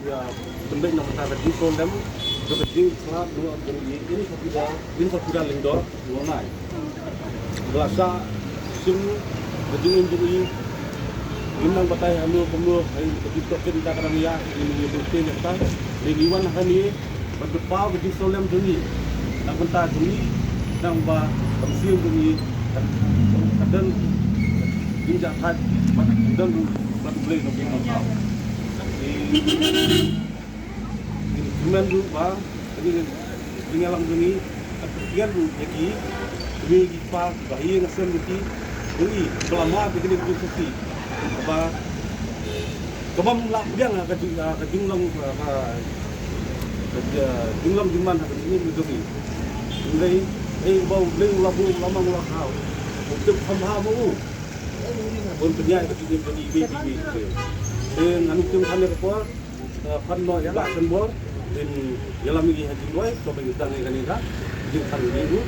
ya penting nak kata di Soldem ke di kelab dua ini satu lingdor dua nai belasa sim kejungin juri Inang batai anu penuh di token tak ada ya ini penting kita di liwan hari berdepan ke di Soldem juri nak bentar juri nang ba museum juri kadang injak hat dan beli lebih mahal. Cuman dulu bah, ini alam dunia, kemudian lagi ini kita bayi ngasih lagi, ini selama begini diskusi, apa, kemam lah dia nggak kejumlah jumlah di mana ini begini, ini bau beli labu lama ulah kau, untuk paham untuk penyai ketika di anu tim kami keluar kan no ya lah sembor dan dalam ini haji dua coba kita ni kan di kan ini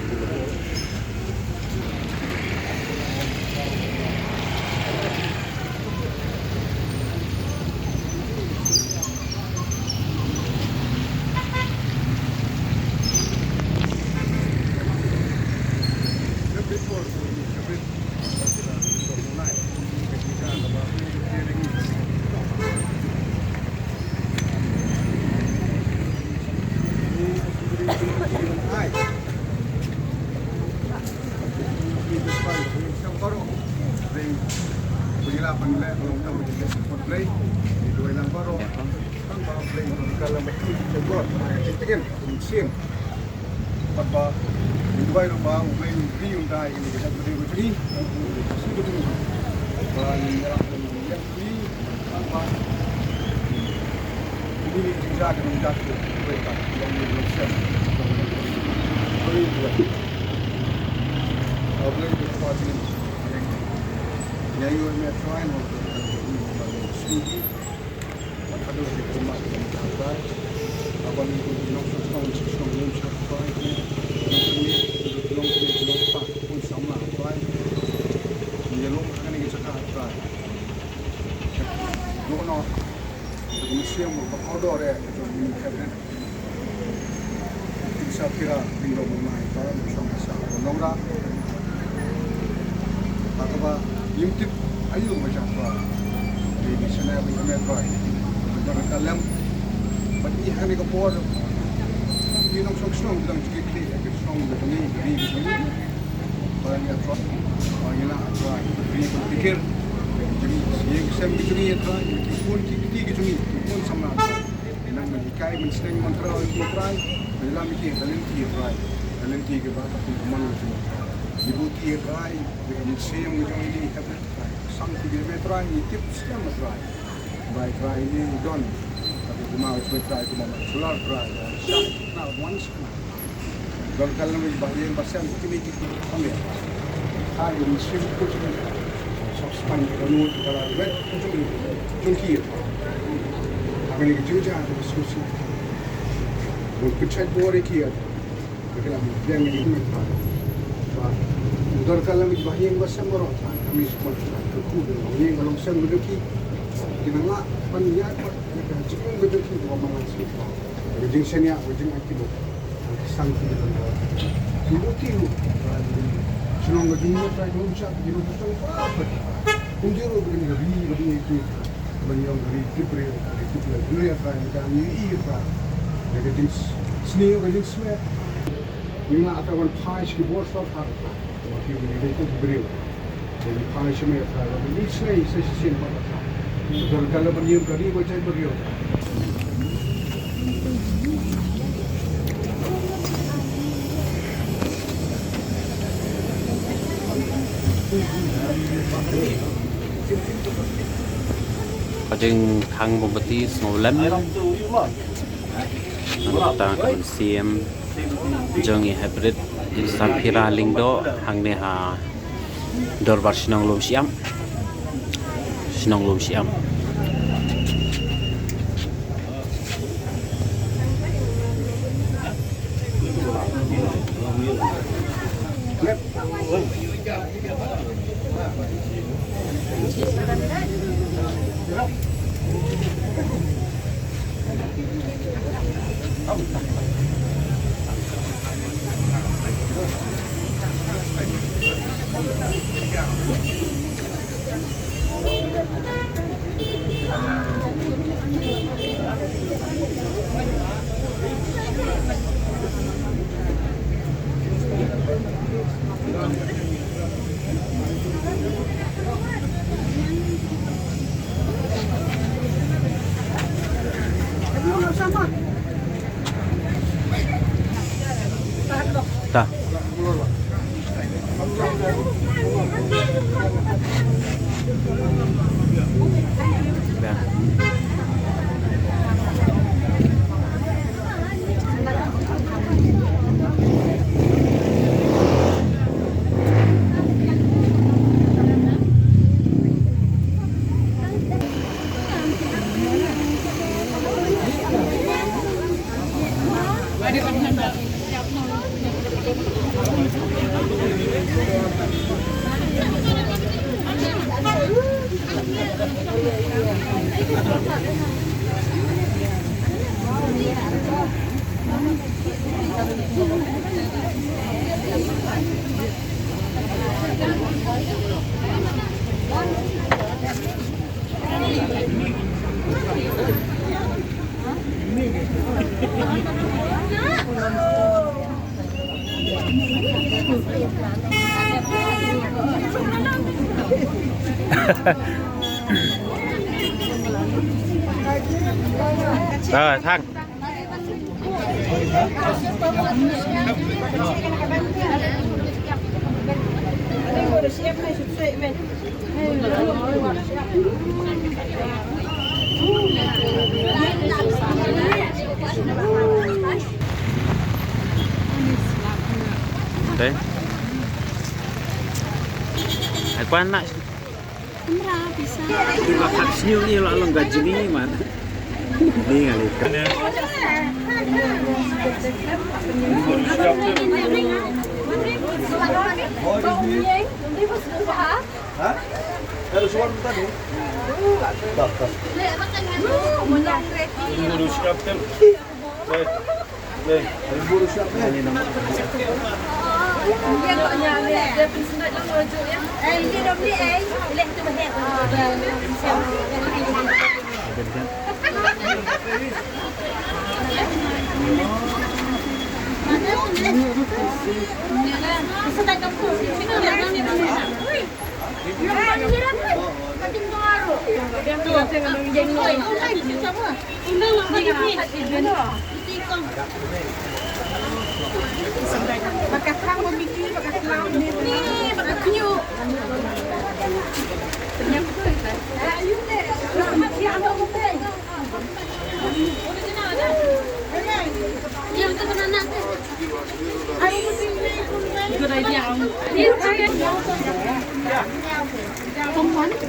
Pajeng Kang Bupati Snowland Nanta Kaman CM Jongi Hybrid Sampira Lingdo Hang Neha Dorbar Sinong Lum Siam Ta. Yan. Thang. Đấy. Hải quan lại. Terima kasih ni lo along gaji ni mana? Ni kali. Hah? Kalau suara tadi? Tak, tak. Buru siapkan. Buru siapkan. Ini nama. Ini dah beli boleh tu bahaya. Sedang kamu. Pakai kerang memikir, pakai kerang ni, pakai penyu. Ternyata betul kan? Ayu deh. Nak siap apa bukan? Original dah. Yang tu kena nak. Ayu mesti ni pun. Itu dah dia. Dia. Pemon.